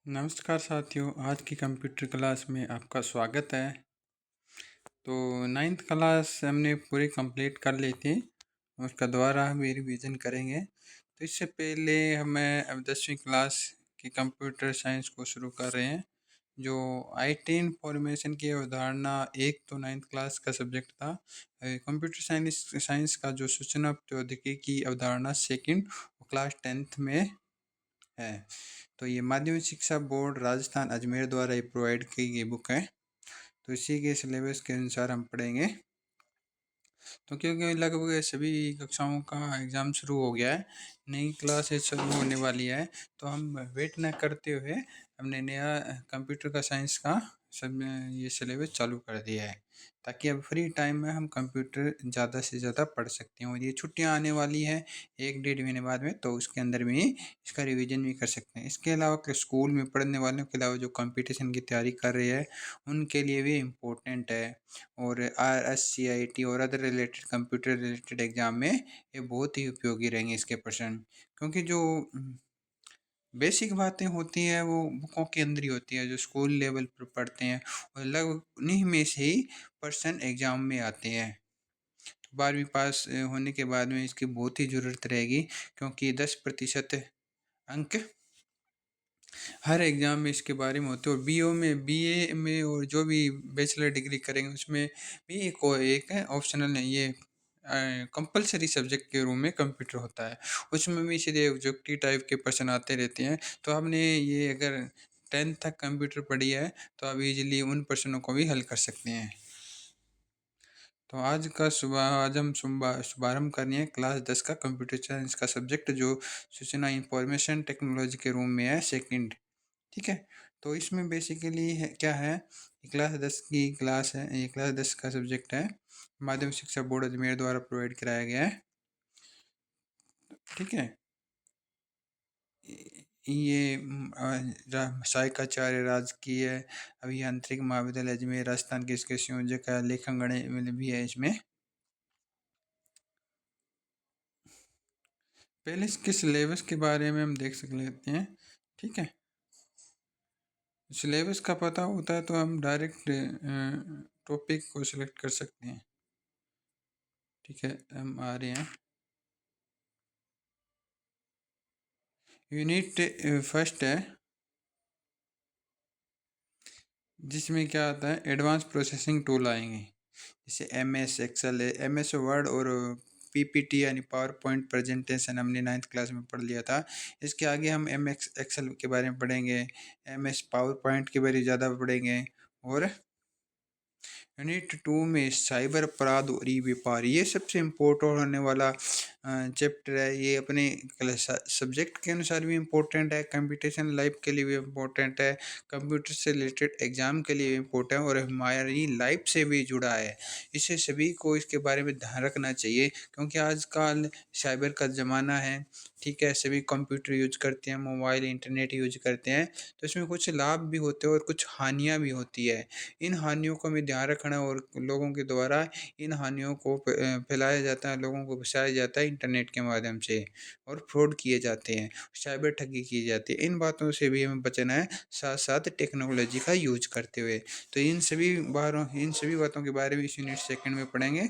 नमस्कार साथियों, आज की कंप्यूटर क्लास में आपका स्वागत है। तो नाइन्थ क्लास हमने पूरी कंप्लीट कर ली थी। उसका दोबारा हम रिवीजन करेंगे। तो इससे पहले हमें अब 10वीं क्लास की कंप्यूटर साइंस को शुरू कर रहे हैं। जो आईटी इंफॉर्मेशन की अवधारणा एक तो नाइन्थ क्लास का सब्जेक्ट था। कंप्यूटर साइंस का जो सूचना प्रौद्योगिकी की अवधारणा सेकंड क्लास 10th में है। तो ये माध्यमिक शिक्षा बोर्ड राजस्थान अजमेर द्वारा ये प्रोवाइड की गई बुक है। तो इसी के सिलेबस के अनुसार हम पढ़ेंगे। तो क्योंकि लगभग सभी कक्षाओं का एग्ज़ाम शुरू हो गया है, नई क्लासेस शुरू होने वाली है, तो हम वेट न करते हुए हमने नया कंप्यूटर का साइंस का सब ये सिलेबस चालू कर दिया है, ताकि अब फ्री टाइम में हम कंप्यूटर ज़्यादा से ज़्यादा पढ़ सकते हैं। और ये छुट्टियां आने वाली है 1-1.5 महीने बाद में, तो उसके अंदर भी इसका रिवीजन भी कर सकते हैं। इसके अलावा स्कूल में पढ़ने वालों के अलावा जो कंपटीशन की तैयारी कर रहे हैं उनके लिए भी इम्पोर्टेंट है। और RSCIT और other related computer related exam में ये बहुत ही उपयोगी रहेंगे इसके प्रश्न, क्योंकि जो बेसिक बातें होती हैं वो बुकों के अंदर ही होती है, जो स्कूल लेवल पर पढ़ते हैं, और लगभग उन्हीं में से ही प्रश्न एग्ज़ाम में आते हैं। तो 12वीं पास होने के बाद में इसकी बहुत ही ज़रूरत रहेगी, क्योंकि 10% अंक हर एग्ज़ाम में इसके बारे में होते हैं। और बीओ में, बीए में और जो भी बैचलर डिग्री करेंगे उसमें भी एक है ऑप्शनल है, ये कंपलसरी सब्जेक्ट के रूम में कंप्यूटर होता है। उसमें भी सीधे ऑब्जेक्टिव टाइप के क्वेश्चन आते रहते हैं। तो हमने ये अगर 10th तक कंप्यूटर पढ़ी है तो आप इजीली उन प्रश्नों को भी हल कर सकते हैं। तो आज हम शुभारंभ करनी है क्लास 10 का कंप्यूटर साइंस का सब्जेक्ट, जो सूचना इंफॉर्मेशन टेक्नोलॉजी के रूम में है सेकंड। ठीक है। तो इसमें बेसिकली है क्या है, ये क्लास 10 की क्लास है, ये क्लास 10 का सब्जेक्ट है, माध्यमिक शिक्षा बोर्ड अजमेर द्वारा प्रोवाइड कराया गया है। ठीक है। ये सहायकाचार्य राजकीय अभियांत्रिक महाविद्यालय अजमेर राजस्थान के इसके संयोजक है, लेखन भी है इसमें। पहले इसके सिलेबस के बारे में हम देख लेते हैं। ठीक है। सिलेबस का पता होता है तो हम डायरेक्ट टॉपिक को सिलेक्ट कर सकते हैं। ठीक है, हम आ रहे हैं। यूनिट फर्स्ट है, जिसमें क्या आता है, एडवांस प्रोसेसिंग टूल आएंगे, जैसे MS एक्सेल है, MS वर्ड और PPT यानी पावर पॉइंट प्रेजेंटेशन हमने 9th क्लास में पढ़ लिया था। इसके आगे हम MS एक्सेल के बारे में पढ़ेंगे, MS पावर पॉइंट के बारे में ज़्यादा पढ़ेंगे। और यूनिट 2 में साइबर अपराध और ई व्यापार, ये सबसे इम्पोर्टेंट होने वाला चैप्टर है। ये अपने सब्जेक्ट के अनुसार भी इम्पोर्टेंट है, कंप्यूटेशन लाइफ के लिए भी इम्पोर्टेंट है, कंप्यूटर से रिलेटेड एग्जाम के लिए इम्पोर्टेंट है, और हमारी लाइफ से भी जुड़ा है। इसे सभी को इसके बारे में ध्यान रखना चाहिए, क्योंकि आजकल साइबर का ज़माना है। ठीक है, सभी कंप्यूटर यूज करते हैं, मोबाइल इंटरनेट यूज करते हैं, तो इसमें कुछ लाभ भी होते हैं और कुछ हानियाँ भी होती है। इन हानियों को हमें ध्यान रखना, और लोगों के द्वारा इन हानियों को फैलाया जाता है, लोगों को फँसाया जाता है इंटरनेट के माध्यम से, और फ्रॉड किए जाते हैं, साइबर ठगी की जाती है। इन बातों से भी हमें बचना है, साथ-साथ टेक्नोलॉजी का यूज़ करते हुए। तो इन सभी बातों के बारे में इस यूनिट सेकंड में पढ़ेंगे।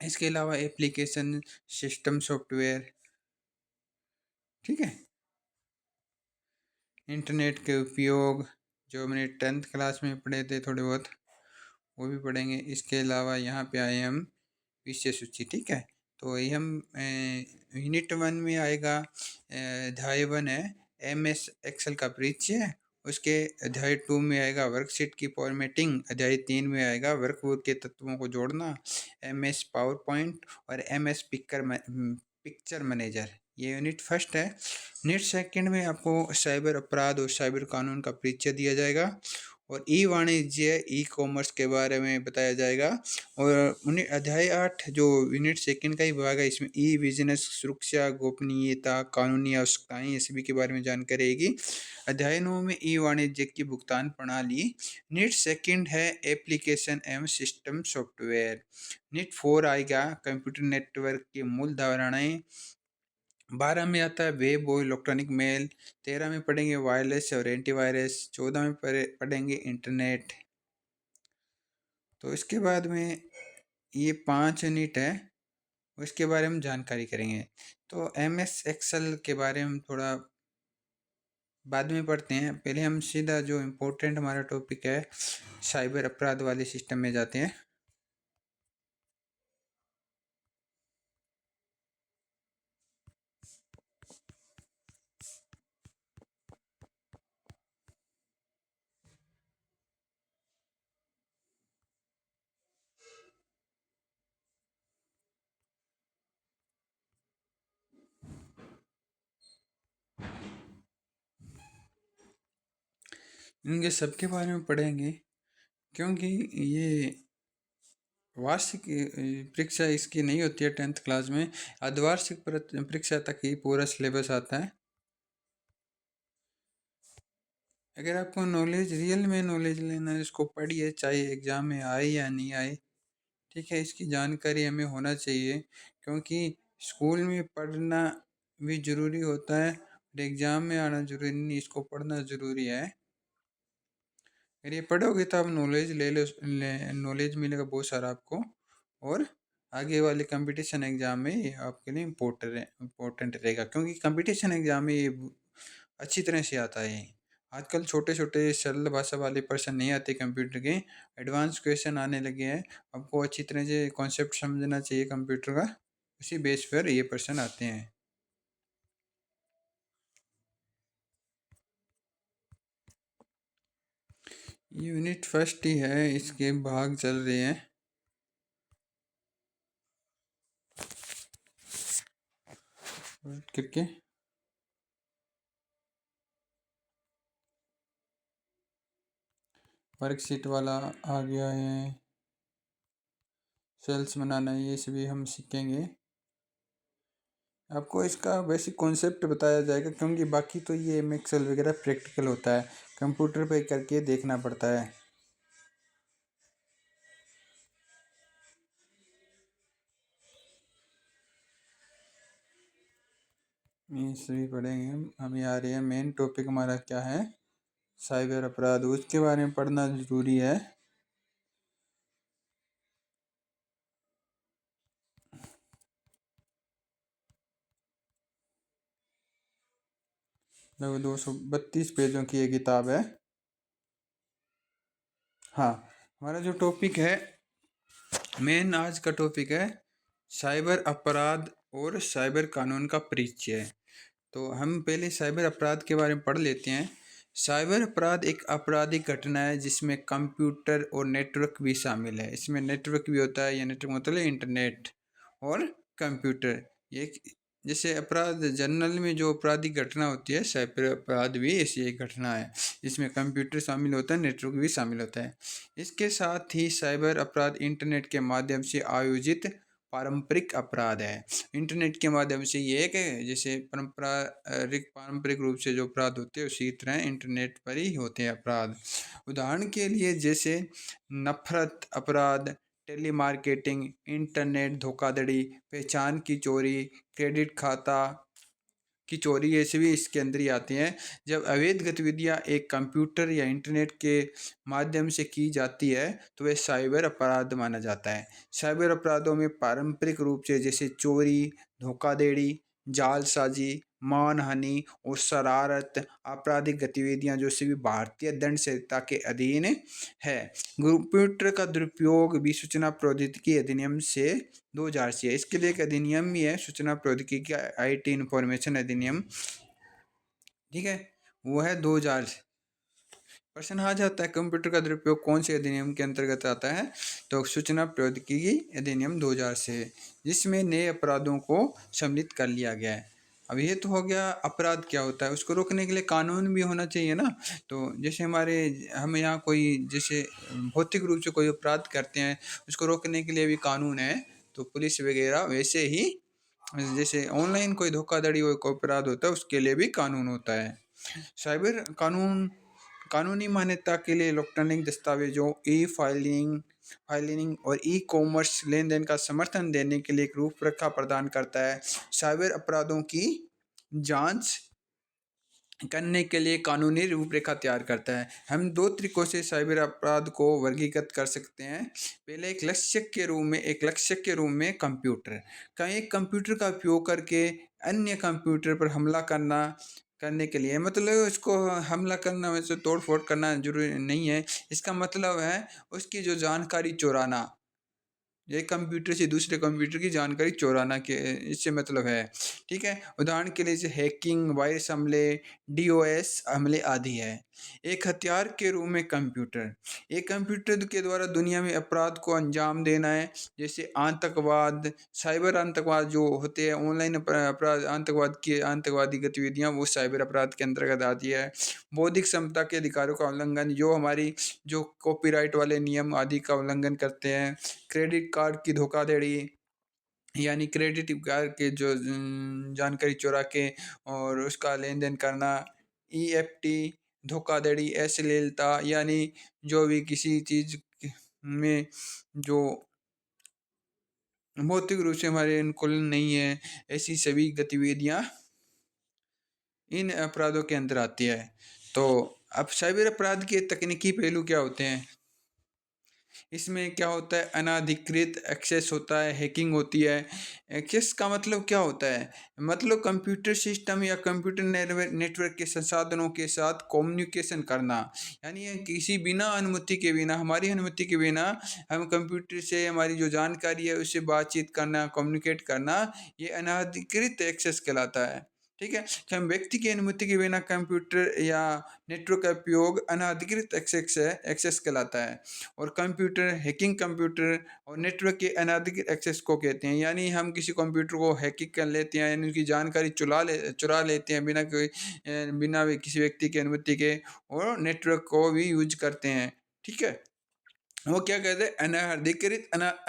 इसके अलावा एप्लीकेशन, सिस्टम सॉफ्टवेयर, ठीक है? इंटरनेट के उपयोग, जो हमने 10th क्लास में पढ़े थे थोड़े बहुत, वो भी पढ़ेंगे। इसके अलावा यहाँ पे आए हम विषय सूची। ठीक है। तो ये हम यूनिट 1 में आएगा, अध्याय 1 है MS एक्सेल का परिचय। उसके अध्याय 2 में आएगा वर्कशीट की फॉर्मेटिंग। अध्याय 3 में आएगा वर्कबुक के तत्वों को जोड़ना, MS पावर पॉइंट और MS पिक्चर मैनेजर। ये यूनिट फर्स्ट है। यूनिट सेकंड में आपको साइबर अपराध और साइबर कानून का परिचय दिया जाएगा, और ई वाणिज्य, ई कॉमर्स के बारे में बताया जाएगा। और उन्हें अध्याय 8 जो यूनिट सेकंड का ही भाग है, इसमें ई बिजनेस, सुरक्षा, गोपनीयता, कानूनी आवश्यकताएं, ये सभी के बारे में जानकारी रहेगी। अध्याय 9 में ई वाणिज्य की भुगतान प्रणाली। यूनिट सेकंड है एप्लीकेशन एवं सिस्टम सॉफ्टवेयर। यूनिट 4 आएगा कंप्यूटर नेटवर्क की मूल धारणाएं, 12 में आता है वेब और इलेक्ट्रॉनिक मेल। 13 में पढ़ेंगे वायरलेस और एंटीवायरस। 14 में पढ़ेंगे इंटरनेट। तो इसके बाद में ये 5 यूनिट है, उसके बारे में जानकारी करेंगे। तो एम एस एक्सेल के बारे में थोड़ा बाद में पढ़ते हैं। पहले हम सीधा जो इम्पोर्टेंट हमारा टॉपिक है साइबर अपराध वाले सिस्टम में जाते हैं। इनके सबके बारे में पढ़ेंगे, क्योंकि ये वार्षिक परीक्षा इसकी नहीं होती है 10th क्लास में। अर्धवार्षिक परीक्षा तक ही पूरा सिलेबस आता है। अगर आपको नॉलेज रियल में नॉलेज लेना है, इसको पढ़िए, चाहे एग्ज़ाम में आए या नहीं आए, ठीक है। इसकी जानकारी हमें होना चाहिए, क्योंकि स्कूल में पढ़ना भी ज़रूरी होता है और एग्ज़ाम में आना ज़रूरी नहीं, इसको पढ़ना ज़रूरी है। अगर ये पढ़ोगे तो आप नॉलेज नॉलेज मिलेगा बहुत सारा आपको, और आगे वाले कंपटीशन एग्ज़ाम में ये आपके लिए इम्पोर्टेंट रहेगा, क्योंकि कंपटीशन एग्ज़ाम में ये अच्छी तरह से आता है। आजकल छोटे छोटे सरल भाषा वाले प्रश्न नहीं आते कंप्यूटर के, एडवांस क्वेश्चन आने लगे हैं। आपको अच्छी तरह से कॉन्सेप्ट समझना चाहिए कंप्यूटर का, उसी बेस पर ये प्रश्न आते हैं। यूनिट फर्स्ट ही है, इसके भाग चल रहे हैं। करके वर्कशीट वाला आ गया है, सेल्स बनाना, ये सभी हम सीखेंगे। आपको इसका बेसिक कॉन्सेप्ट बताया जाएगा, क्योंकि बाकी तो ये एक्सेल वगैरह प्रैक्टिकल होता है, कंप्यूटर पे करके देखना पड़ता है। ये सभी पढ़ेंगे हम। अभी आ रही है मेन टॉपिक हमारा क्या है, साइबर अपराध, उसके बारे में पढ़ना ज़रूरी है। लगभग 232 पेजों की ये किताब है। हाँ, हमारा जो टॉपिक है मेन आज का टॉपिक है साइबर अपराध और साइबर कानून का परिचय। तो हम पहले साइबर अपराध के बारे में पढ़ लेते हैं। साइबर अपराध एक आपराधिक घटना है जिसमें कंप्यूटर और नेटवर्क भी शामिल है। इसमें नेटवर्क भी होता है, या नेटवर्क मतलब इंटरनेट और कंप्यूटर। ये जैसे अपराध जनरल में जो आपराधिक घटना होती है, साइबर अपराध भी ऐसी एक घटना है जिसमें कंप्यूटर शामिल होता है, नेटवर्क भी शामिल होता है। इसके साथ ही साइबर अपराध इंटरनेट के माध्यम से आयोजित पारंपरिक अपराध है। इंटरनेट के माध्यम से ये एक जैसे पारंपरिक रूप से जो अपराध होते हैं उसी तरह इंटरनेट पर ही होते हैं अपराध। उदाहरण के लिए जैसे नफरत अपराध, टेलीमार्केटिंग, इंटरनेट धोखाधड़ी, पहचान की चोरी, क्रेडिट खाता की चोरी, ये सभी इसके अंदर ही आती हैं। जब अवैध गतिविधियां एक कंप्यूटर या इंटरनेट के माध्यम से की जाती है तो वह साइबर अपराध माना जाता है। साइबर अपराधों में पारंपरिक रूप से जैसे चोरी, धोखाधड़ी, जालसाजी, मानहानि और शरारत आपराधिक गतिविधियां जो सभी भारतीय दंड संहिता के अधीन है। कंप्यूटर का दुरुपयोग भी सूचना प्रौद्योगिकी अधिनियम से 2000 से है। इसके लिए एक अधिनियम भी है, सूचना प्रौद्योगिकी का IT इंफॉर्मेशन अधिनियम, ठीक है, वो है 2000 से। प्रश्न आ जाता है कंप्यूटर का दुरुपयोग कौन से अधिनियम के अंतर्गत आता है, तो सूचना प्रौद्योगिकी अधिनियम 2000 से है, जिसमें नए अपराधों को सम्मिलित कर लिया गया है। अब ये तो हो गया अपराध क्या होता है, उसको रोकने के लिए कानून भी होना चाहिए ना। तो जैसे हम यहाँ कोई जैसे भौतिक रूप से कोई अपराध करते हैं, उसको रोकने के लिए भी कानून है। तो पुलिस वगैरह वैसे ही जैसे ऑनलाइन कोई धोखाधड़ी कोई अपराध होता है उसके लिए भी कानून होता है। साइबर कानून कानूनी मान्यता के लिए इलेक्ट्रॉनिक दस्तावेजों, फाइलिंग और ई-कॉमर्स लेनदेन का समर्थन देने के लिए एक रूपरेखा प्रदान करता है। साइबर अपराधों की जांच करने के लिए कानूनी रूपरेखा तैयार करता है। हम 2 तरीकों से साइबर अपराध को वर्गीकृत कर सकते हैं। पहले एक लक्ष्य के रूप में कंप्यूटर। कहीं एक कंप्यूटर का उपयोग करके अन्य कंप्यूटर पर हमला करने के लिए, मतलब उसको हमला करना वैसे तोड़-फोड़ करना ज़रूरी नहीं है। इसका मतलब है उसकी जो जानकारी चुराना। एक कंप्यूटर से दूसरे कंप्यूटर की जानकारी चुराना के इससे मतलब है, ठीक है? उदाहरण के लिए जैसे हैकिंग, वायरस हमले, डीओएस हमले आदि है। एक हथियार के रूप में कंप्यूटर। एक कंप्यूटर के द्वारा दुनिया में अपराध को अंजाम देना है, जैसे आतंकवाद, साइबर आतंकवाद जो होते हैं, ऑनलाइन अपराध, आतंकवादी गतिविधियाँ, वो साइबर अपराध के अंतर्गत आती है। बौद्धिक क्षमता के अधिकारों का उल्लंघन, जो कॉपीराइट वाले नियम आदि का उल्लंघन करते हैं। क्रेडिट कार्ड की धोखाधड़ी, यानी क्रेडिट कार्ड के जो जानकारी चुरा के और उसका लेन-देन करना। ईएफटी धोखाधड़ी, अश्लीलता, यानी जो भी किसी चीज़ में जो भौतिक रूप से हमारे अनुकूल नहीं है, ऐसी सभी गतिविधियाँ इन अपराधों के अंदर आती है। तो अब साइबर अपराध के तकनीकी पहलू क्या होते हैं? इसमें क्या होता है, अनाधिकृत एक्सेस होता है, हैकिंग होती है। एक्सेस का मतलब क्या होता है? मतलब कंप्यूटर सिस्टम या कंप्यूटर नेटवर्क के संसाधनों के साथ कम्युनिकेशन करना। यानी ये किसी बिना अनुमति के बिना, हमारी अनुमति के बिना हम कंप्यूटर से हमारी जो जानकारी है उससे बातचीत करना, कम्युनिकेट करना, ये अनाधिकृत एक्सेस कहलाता है। ठीक है? कि हम व्यक्ति की अनुमति के बिना कंप्यूटर या नेटवर्क का उपयोग अनाधिकृत एक्सेस कहलाता है। और कंप्यूटर हैकिंग, कंप्यूटर और नेटवर्क के अनाधिकृत एक्सेस को कहते हैं। यानी हम किसी कंप्यूटर को हैकिंग कर लेते हैं, यानी उसकी जानकारी चुरा लेते हैं बिना भी किसी व्यक्ति की अनुमति के, और नेटवर्क को भी यूज करते हैं। ठीक है? वो क्या कहते हैं,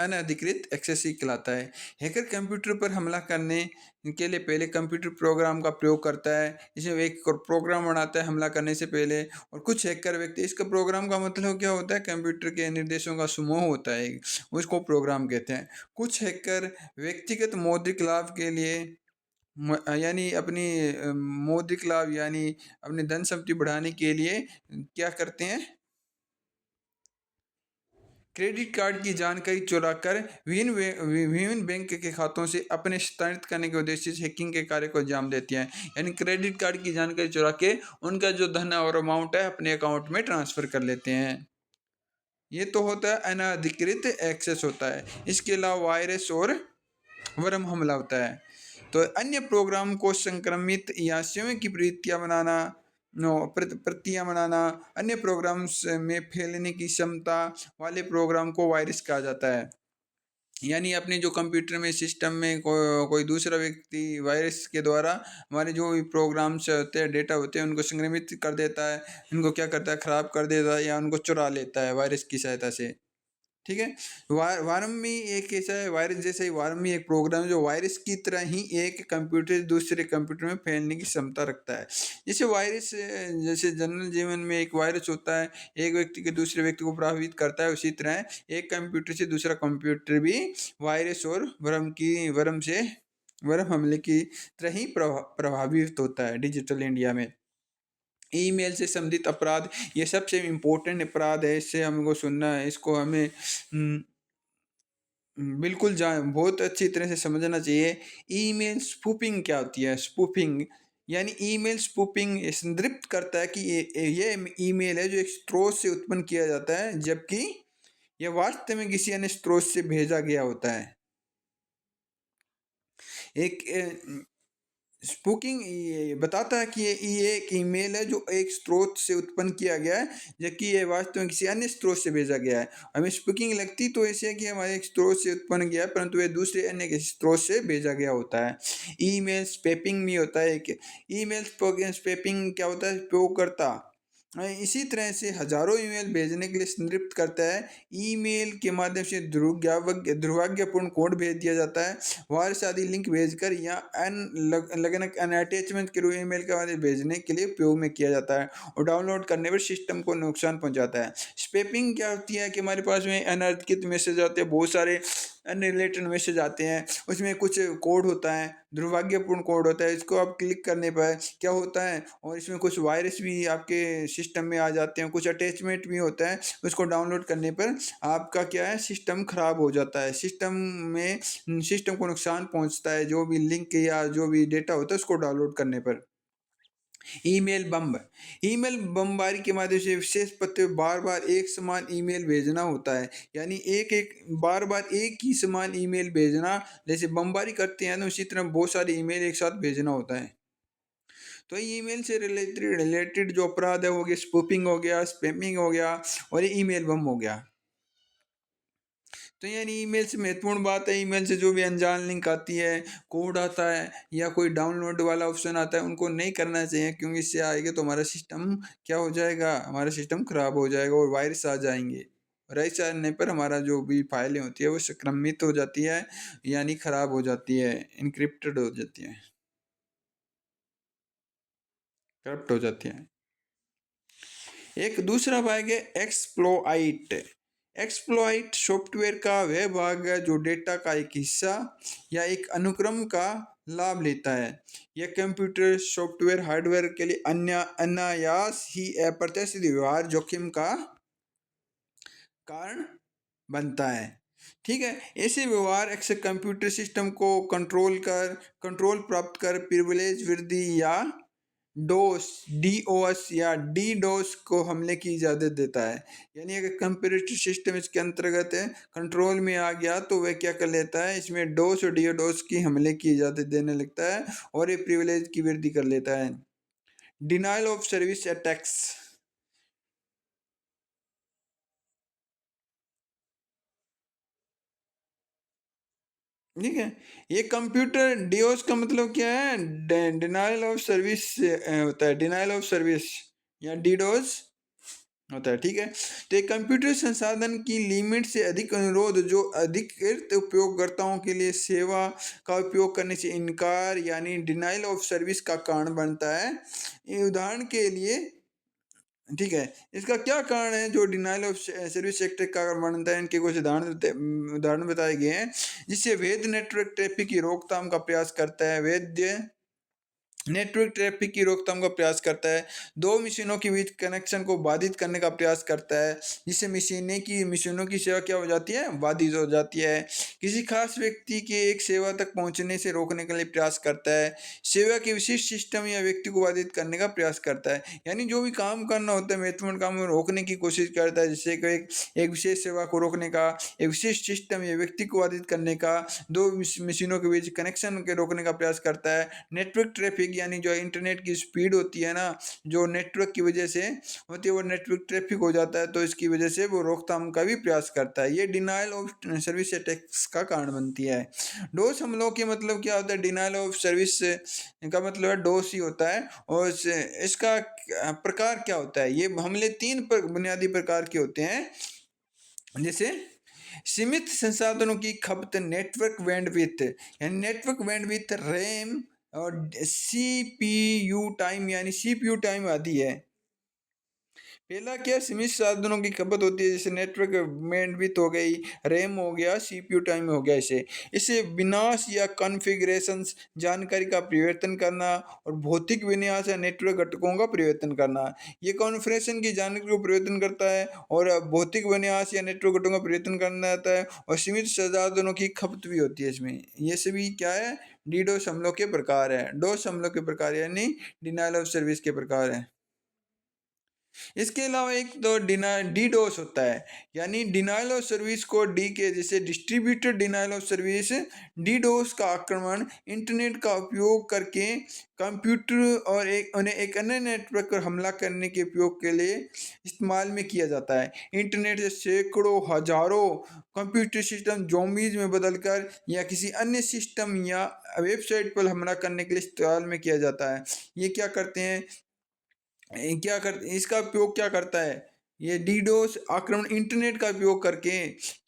अनधिकृत एक्सेस ही कहलाता है। हैकर कंप्यूटर पर हमला करने के लिए पहले कंप्यूटर प्रोग्राम का प्रयोग करता है, जिसमें एक प्रोग्राम बनाता है हमला करने से पहले। और कुछ हैकर व्यक्ति, इसका प्रोग्राम का मतलब क्या होता है, कंप्यूटर के निर्देशों का समूह होता है, उसको प्रोग्राम कहते हैं। कुछ हैकर व्यक्तिगत मौद्रिक लाभ के लिए यानी अपनी मौद्रिक लाभ, यानी अपनी धन संपत्ति बढ़ाने के लिए क्या करते हैं, क्रेडिट कार्ड की जानकारी चुराकर विभिन्न बैंक के खातों से अपने हस्तांतरित करने के उद्देश्य से हैकिंग के कार्य को अंजाम देती हैं। यानी क्रेडिट कार्ड की जानकारी चुरा के उनका जो धन और अमाउंट है अपने अकाउंट में ट्रांसफर कर लेते हैं। ये तो होता है अनाधिकृत एक्सेस होता है। इसके अलावा वायरस और वर्म हमला होता है। तो अन्य प्रोग्राम को संक्रमित या स्वयं की प्रतियां बनाना, अन्य प्रोग्राम्स में फैलने की क्षमता वाले प्रोग्राम को वायरस कहा जाता है। यानी अपने जो कंप्यूटर में सिस्टम में कोई दूसरा व्यक्ति वायरस के द्वारा हमारे जो भी प्रोग्राम्स होते हैं, डेटा होते हैं, उनको संक्रमित कर देता है, इनको क्या करता है, खराब कर देता है या उनको चुरा लेता है वायरस की सहायता से। ठीक है? वारम भी एक ऐसा है, वायरस जैसा ही वारम भी एक प्रोग्राम है जो वायरस की तरह ही एक कंप्यूटर से दूसरे कंप्यूटर में फैलने की क्षमता रखता है। जैसे जनरल जीवन में एक वायरस होता है, एक व्यक्ति के दूसरे व्यक्ति को प्रभावित करता है, उसी तरह एक कंप्यूटर से दूसरा कंप्यूटर भी वायरस और वर्म हमले की तरह ही प्रभावित होता है डिजिटल इंडिया में। ईमेल से संबंधित अपराध, ये सबसे इम्पोर्टेंट अपराध है, इससे हमको सुनना है, इसको हमें बिल्कुल बहुत अच्छी तरह से समझना चाहिए। ईमेल स्पूफिंग क्या होती है? स्पूफिंग यानी ईमेल स्पूफिंग संदर्भित करता है कि ये ईमेल है जो एक स्रोत से उत्पन्न किया जाता है, जबकि यह वास्तव में किसी अन्य स्रोत से भेजा गया होता है। एक स्पूकिंग ये बताता है कि ये एक ईमेल है जो एक स्रोत से उत्पन्न किया गया है, जबकि ये वास्तव में किसी अन्य स्रोत से भेजा गया है। हमें स्पूकिंग लगती तो ऐसे है कि हमारे एक स्रोत से उत्पन्न किया है, परंतु ये दूसरे अन्य किसी स्रोत से भेजा गया होता है। ईमेल स्पैपिंग भी होता है। ईमेल स्पैपिंग क्या होता है? उपयोगकर्ता इसी तरह से हजारों ईमेल भेजने के लिए संतृप्त करता है। ईमेल के माध्यम से दुर्भाग्यपूर्ण कोड भेज दिया जाता है। वायरस आदि लिंक भेजकर या अन अटैचमेंट के रूप में ईमेल के माध्यम भेजने के लिए उपयोग में किया जाता है और डाउनलोड करने पर सिस्टम को नुकसान पहुंचाता है। स्पैमिंग क्या होती है कि हमारे पास में अनअधिकृत मैसेज आते हैं, बहुत सारे अनरिलेटेड मैसेज आते हैं, उसमें कुछ कोड होता है, दुर्भाग्यपूर्ण कोड होता है, इसको आप क्लिक करने पर क्या होता है और इसमें कुछ वायरस भी आपके सिस्टम में आ जाते हैं, कुछ अटैचमेंट भी होता है, उसको डाउनलोड करने पर आपका क्या है सिस्टम खराब हो जाता है, सिस्टम को नुकसान पहुंचता है, जो भी लिंक या जो भी डेटा होता है उसको डाउनलोड करने पर। ईमेल बमबारी के माध्यम से विशेष पते बार बार एक समान ईमेल भेजना होता है, यानी बार बार एक ही समान ईमेल भेजना, जैसे बमबारी करते हैं ना उसी तरह बहुत सारे ईमेल एक साथ भेजना होता है। तो ईमेल से रिलेटेड जो अपराध है वो गया स्पूफिंग हो गया, स्पैमिंग हो गया और ये ईमेल बम हो गया। तो यानी ईमेल से महत्वपूर्ण बात है, ईमेल से जो भी अनजान लिंक आती है, कोड आता है या कोई डाउनलोड वाला ऑप्शन आता है, उनको नहीं करना चाहिए, क्योंकि इससे आएगा तो हमारा सिस्टम क्या हो जाएगा, हमारा सिस्टम खराब हो जाएगा और वायरस आ जाएंगे। और ऐसा आने पर हमारा जो भी फाइलें होती है वो संक्रमित हो जाती है, यानी खराब हो जाती है, इनक्रिप्टेड हो जाती है, करप्ट हो जाती है। एक दूसरा भाग है एक्सप्लॉइट। एक्सप्लॉइट सॉफ्टवेयर का वह भाग है जो डेटा का एक हिस्सा या एक अनुक्रम का लाभ लेता है। यह कंप्यूटर सॉफ्टवेयर हार्डवेयर के लिए अन्य अनायास ही अप्रत्याशित व्यवहार जोखिम का कारण बनता है। ठीक है, ऐसे व्यवहार अक्सर कंप्यूटर सिस्टम को कंट्रोल प्राप्त कर प्रिविलेज वृद्धि या डीओएस या डीडोस को हमले की इजाजत देता है। यानी अगर कंप्यूटर सिस्टम इसके अंतर्गत है, कंट्रोल में आ गया तो वह क्या कर लेता है, इसमें डोस और डीओडोस की हमले की इजाजत देने लगता है और ये प्रिविलेज की वृद्धि कर लेता है। Denial of service attacks. ठीक है, ये कंप्यूटर डीओस का मतलब क्या है, डिनाइल ऑफ सर्विस होता है, डिनाइल ऑफ सर्विस या डीडोस होता है। ठीक है, तो एक कंप्यूटर संसाधन की लिमिट से अधिक अनुरोध जो अधिकृत उपयोगकर्ताओं के लिए सेवा का उपयोग करने से इनकार यानी डिनाइल ऑफ सर्विस का कारण बनता है। ये उदाहरण के लिए, ठीक है, इसका क्या कारण है जो डिनाइल ऑफ सर्विस एक्ट का कारण बनता है, इनके कुछ उदाहरण बताए गए हैं। जिससे वैध नेटवर्क ट्रैफिक की रोकथाम का प्रयास करता है, वैध नेटवर्क ट्रैफिक की रोकथाम का प्रयास करता है, दो मशीनों के बीच कनेक्शन को बाधित करने का प्रयास करता है, जिससे मशीनों की सेवा क्या हो जाती है, बाधित हो जाती है। किसी खास व्यक्ति के एक सेवा तक पहुंचने से रोकने के लिए प्रयास करता है, सेवा के विशिष्ट सिस्टम या व्यक्ति को बाधित करने का प्रयास करता है। यानी जो भी काम करना होता है महत्वपूर्ण काम में रोकने की कोशिश करता है, जैसे कि एक विशेष सेवा को रोकने का, एक विशिष्ट सिस्टम या व्यक्ति को बाधित करने का, दो मशीनों के बीच कनेक्शन के रोकने का प्रयास करता है। नेटवर्क ट्रैफिक यानी जो इंटरनेट की स्पीड होती है ना, जो नेटवर्क की वजह से होती है, वो नेटवर्क ट्रैफिक हो जाता है, तो इसकी वजह से वो रोकथाम का भी प्रयास करता है। ये डिनाइल ऑफ सर्विस अटैक्स का कारण बनती है। डोस हमलों के मतलब क्या होता है, डिनाइल ऑफ सर्विस का मतलब है डोस ही होता है। और इसका प्रकार क्या होता है, ये हमले तीन बुनियादी प्रकार के होते हैं, जैसे सीमित संसाधनों की खपत, नेटवर्क बैंडविड्थ यानी नेटवर्क बैंडविड्थ, रैम और सीपीयू टाइम यानी सीपीयू टाइम आदि है। पहला क्या, सीमित साधनों की खपत होती है, जैसे नेटवर्क बैंडविड्थ हो गई, रैम हो गया, सीपीयू टाइम हो गया। इसे इसे विनाश या कॉन्फ़िगरेशंस जानकारी का परिवर्तन करना और भौतिक विन्यास या नेटवर्क घटकों का परिवर्तन करना। ये कॉन्फ़िगरेशन की जानकारी को परिवर्तन करता है और भौतिक विन्यास या नेटवर्क घटकों का परिवर्तन करना आता है, और सीमित संसाधनों की खपत भी होती है इसमें। ये सभी क्या है, डीडोस हमलों के प्रकार है, डोस हमलों के प्रकार यानी डिनाइल ऑफ सर्विस के प्रकार है। इसके अलावा एक तो डीडोस होता है, यानी डिनाइल ऑफ सर्विस को डी के जैसे distributed denial of service. DDoS का आक्रमण इंटरनेट का उपयोग करके कंप्यूटर और उन्हें एक अन्य नेटवर्क पर हमला करने के उपयोग के लिए इस्तेमाल में किया जाता है। इंटरनेट से सैकड़ों हजारों कंप्यूटर सिस्टम ज़ॉम्बीज में बदलकर या किसी अन्य सिस्टम या वेबसाइट पर हमला करने के लिए इस्तेमाल में किया जाता है। ये क्या करते हैं, क्या कर इसका उपयोग क्या करता है? ये डीडोस आक्रमण इंटरनेट का उपयोग करके,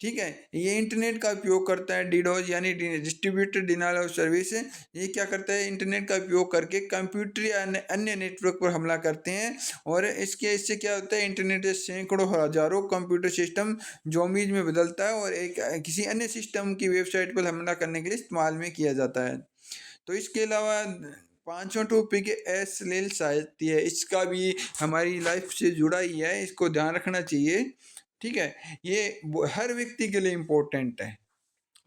ठीक है? ये इंटरनेट का उपयोग करता है डीडोस यानी डिस्ट्रीब्यूटेड डिनायल ऑफ सर्विस। ये क्या करता है? इंटरनेट का उपयोग करके कंप्यूटर या अन्य अन्य नेटवर्क पर हमला करते हैं और इससे क्या होता है? इंटरनेट से सैकड़ों हज़ारों कंप्यूटर सिस्टम ज़ोंबीज़ में बदलता है और एक किसी अन्य सिस्टम की वेबसाइट पर हमला करने के लिए इस्तेमाल में किया जाता है। तो इसके अलावा पाँचवाँ टॉपिक है अश्लील साहित्य है। इसका भी हमारी लाइफ से जुड़ा ही है, इसको ध्यान रखना चाहिए, ठीक है? ये हर व्यक्ति के लिए इम्पोर्टेंट है।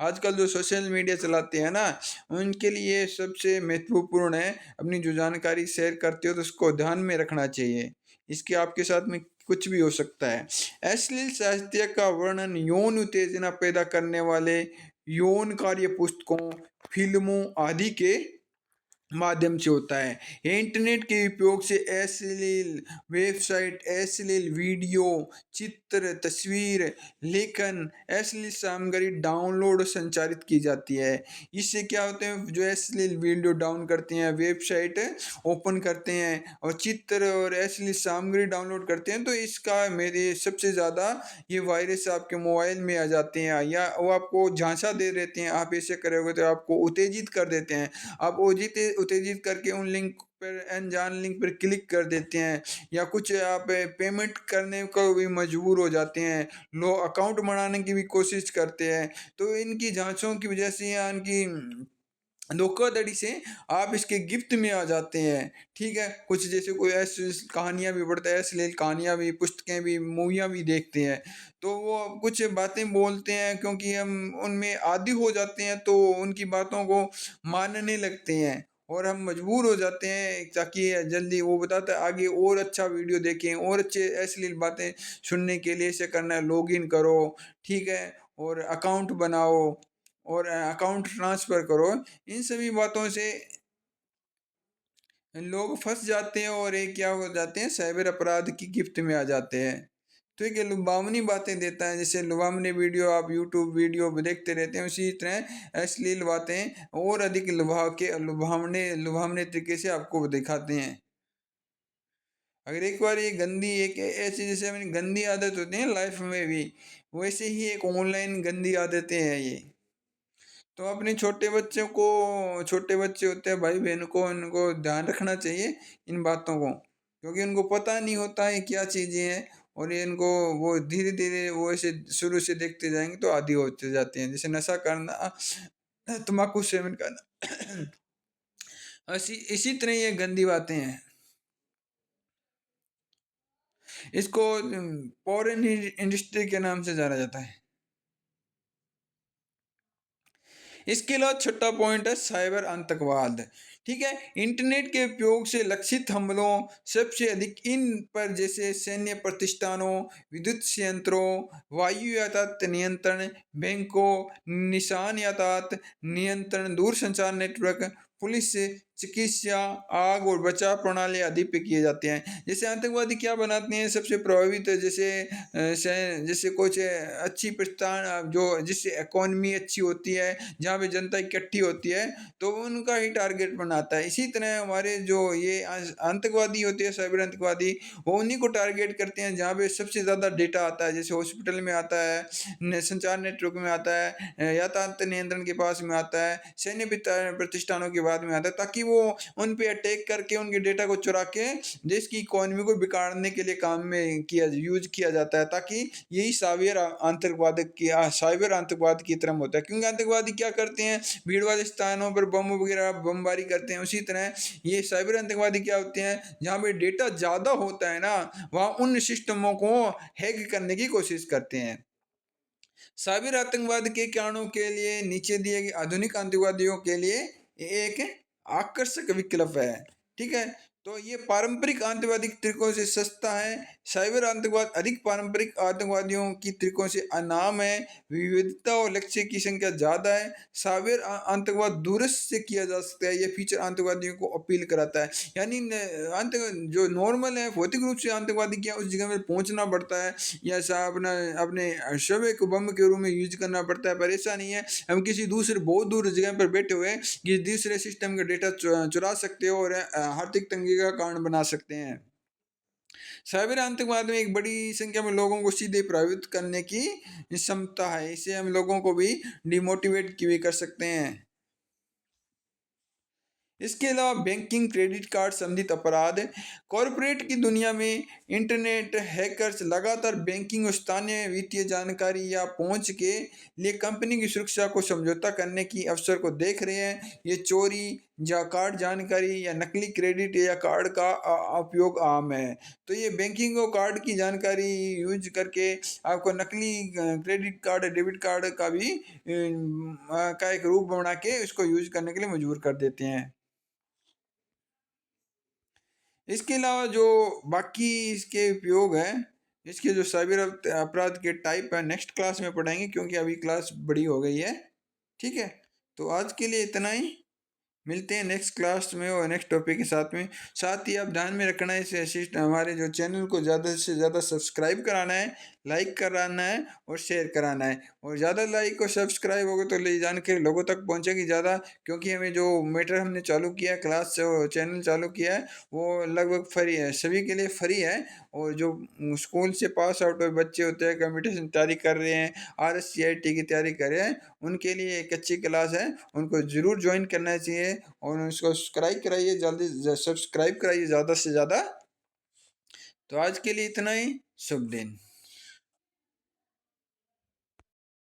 आजकल जो सोशल मीडिया चलाते हैं ना, उनके लिए सबसे महत्वपूर्ण है, अपनी जो जानकारी शेयर करते हो तो उसको ध्यान में रखना चाहिए। इसके आपके साथ में कुछ भी हो सकता है। अश्लील साहित्य का वर्णन यौन उत्तेजना पैदा करने वाले यौन कार्य पुस्तकों, फ़िल्मों आदि के माध्यम से होता है। इंटरनेट के उपयोग से अश्लील वेबसाइट, अश्लील वीडियो, चित्र, तस्वीर, लेखन, अश्लील सामग्री डाउनलोड और संचारित की जाती है। इससे क्या होते हैं? जो अश्लील वीडियो डाउन करते हैं, वेबसाइट ओपन करते हैं और चित्र और अश्लील सामग्री डाउनलोड करते हैं, तो इसका मेरे सबसे ज़्यादा ये वायरस आपके मोबाइल में आ जाते हैं या वो आपको झांसा दे देते हैं, आप ऐसे करोगे तो आपको उत्तेजित कर देते हैं। आप उत्तेजित करके उन लिंक पर अनजान लिंक पर क्लिक कर देते हैं या कुछ आप पेमेंट करने को भी मजबूर हो जाते हैं। लो अकाउंट बनाने की भी कोशिश करते हैं। तो इनकी जाँचों की वजह से या इनकी धोखाधड़ी से आप इसके गिफ्ट में आ जाते हैं, ठीक है? कुछ जैसे कोई ऐसी कहानियाँ भी पढ़ता है, अश्लील कहानियाँ भी, पुस्तकें भी, मूवियाँ भी देखते हैं। तो वो कुछ बातें बोलते हैं क्योंकि हम उनमें आदी हो जाते हैं तो उनकी बातों को मानने लगते हैं और हम मजबूर हो जाते हैं ताकि जल्दी वो बताता है आगे और अच्छा वीडियो देखें और अच्छे अश्लील बातें सुनने के लिए ऐसे करना है, लॉगिन करो, ठीक है? और अकाउंट बनाओ और अकाउंट ट्रांसफ़र करो। इन सभी बातों से लोग फँस जाते हैं और ये क्या हो जाते हैं? साइबर अपराध की गिरफ्त में आ जाते हैं। तो ये लुभावनी बातें देता है, जैसे लुभावनी वीडियो आप यूट्यूब वीडियो देखते रहते हैं, उसी तरह अश्लील बातें और अधिक लुभावने लुभावने तरीके से आपको दिखाते हैं। अगर एक बार ये गंदी एक ऐसी जैसे अपनी गंदी आदत होती है लाइफ़ में भी, वैसे ही एक ऑनलाइन गंदी आदतें हैं ये। तो अपने छोटे बच्चे होते हैं भाई-बहन को उनको ध्यान रखना चाहिए इन बातों को, क्योंकि उनको पता नहीं होता है क्या चीज़ें हैं और ये इनको वो धीरे-धीरे वो ऐसे शुरू से देखते जाएँगे तो आदी होते जाते हैं। जैसे नशा करना, तम्बाकू सेवन करना, इसी तरह ये गंदी बातें हैं। इसको पॉर्न इंडस्ट्री के नाम से जाना जाता है। इसके अलावा छठा पॉइंट है साइबर आतंकवाद। ठीक है, इंटरनेट के उपयोग से लक्षित हमलों सबसे अधिक इन पर जैसे सैन्य प्रतिष्ठानों, विद्युत संयंत्रों, वायु यातायात नियंत्रण, बैंकों, निशान यातायात नियंत्रण, दूरसंचार नेटवर्क, पुलिस, चिकित्सा, आग और बचाव प्रणाली आदि पे किए जाते हैं। जैसे आतंकवादी क्या बनाते हैं सबसे प्रभावित जैसे जैसे कुछ अच्छी प्रस्थान जो जिससे इकोनॉमी अच्छी होती है, जहाँ पे जनता इकट्ठी होती है, तो उनका ही टारगेट बनाता है। इसी तरह हमारे जो ये आतंकवादी होते हैं, साइबर आतंकवादी, वो उन्हीं को टारगेट करते हैं जहाँ पे सबसे ज़्यादा डेटा आता है। जैसे हॉस्पिटल में आता है, संचार नेटवर्क में आता है, यातायात नियंत्रण के पास में आता है, सैन्य प्रतिष्ठानों के बाद में आता है, ताकि वो उन पे अटैक करके उनके डेटा को चुरा के देश की इकोनॉमी को बिगाड़ने के लिए काम में यूज़ किया जाता है, ताकि यही साइबर आतंकवाद की तरफ होता है। क्योंकि आतंकवादी क्या करते हैं? भीड़ वाले स्थानों पर बम वगैरह बमबारी करते हैं। उसी तरह ये साइबर आतंकवादी क्या होते हैं? जहाँ पे डेटा ज़्यादा होता है ना, वहाँ उन सिस्टमों को हैक करने की कोशिश करते हैं। साइबर आतंकवाद के कारणों के लिए नीचे दिए गए आधुनिक आतंकवादियों के लिए एक आकर्षक विकल्प है, ठीक है? तो ये पारंपरिक आतंकवादी तरीकों से सस्ता है। साइबर आतंकवाद अधिक पारंपरिक आतंकवादियों की तरीकों से अनाम है, विविधता और लक्ष्य की संख्या ज़्यादा है। साइबर आतंकवाद दूरस्थ से किया जा सकता है। ये फीचर आतंकवादियों को अपील कराता है। यानी आतंक जो नॉर्मल है भौतिक रूप से आतंकवादी क्या उस जगह पर पहुंचना पड़ता है या अपना अपने शव को बम के रूप में यूज करना पड़ता है, पर ऐसा नहीं है। हम किसी दूसरे बहुत दूर जगह पर बैठे हुए किसी दूसरे सिस्टम का डेटा चुरा सकते हो और आर्थिक तंगी का कारण बना सकते हैं। साइबर आतंकवाद में एक बड़ी संख्या में लोगों को सीधे प्रभावित करने की क्षमता है। इससे हम लोगों को भी डिमोटिवेट भी कर सकते हैं। इसके अलावा बैंकिंग, क्रेडिट कार्ड संबंधित अपराध, कॉरपोरेट की दुनिया में इंटरनेट हैकर्स लगातार बैंकिंग और स्थानीय वित्तीय जानकारी या पहुंच के लिए कंपनी की सुरक्षा को समझौता करने की अवसर को देख रहे हैं। ये चोरी या कार्ड जानकारी या नकली क्रेडिट या कार्ड का उपयोग आम है। तो ये बैंकिंग और कार्ड की जानकारी यूज करके आपको नकली क्रेडिट कार्ड, डेबिट कार्ड का भी का एक रूप बना के उसको यूज करने के लिए मजबूर कर देते हैं। इसके अलावा जो बाकी इसके उपयोग हैं, इसके जो साइबर अपराध के टाइप है, नेक्स्ट क्लास में पढ़ाएंगे क्योंकि अभी क्लास बड़ी हो गई है। ठीक है, तो आज के लिए इतना ही। मिलते हैं नेक्स्ट क्लास में और नेक्स्ट टॉपिक के साथ में। साथ ही आप ध्यान में रखना है, इसे असिस्ट हमारे जो चैनल को ज़्यादा से ज़्यादा सब्सक्राइब कराना है, लाइक कराना है और शेयर कराना है। और ज़्यादा लाइक और सब्सक्राइब होगा तो ले जानकारी लोगों तक पहुंचेगी ज़्यादा, क्योंकि हमें जो मैटर हमने चालू किया, क्लास चैनल चालू किया है, वो लगभग फ्री है, सभी के लिए फ्री है। और जो स्कूल से पास आउट हुए बच्चे होते हैं, कंपटीशन तैयारी कर रहे हैं, RSCIT की तैयारी कर रहे हैं, उनके लिए एक अच्छी क्लास है, उनको ज़रूर ज्वाइन करना चाहिए। और इसको सब्सक्राइब कराइए, जल्दी सब्सक्राइब कराइए ज़्यादा से ज़्यादा। तो आज के लिए इतना ही। शुभ दिन।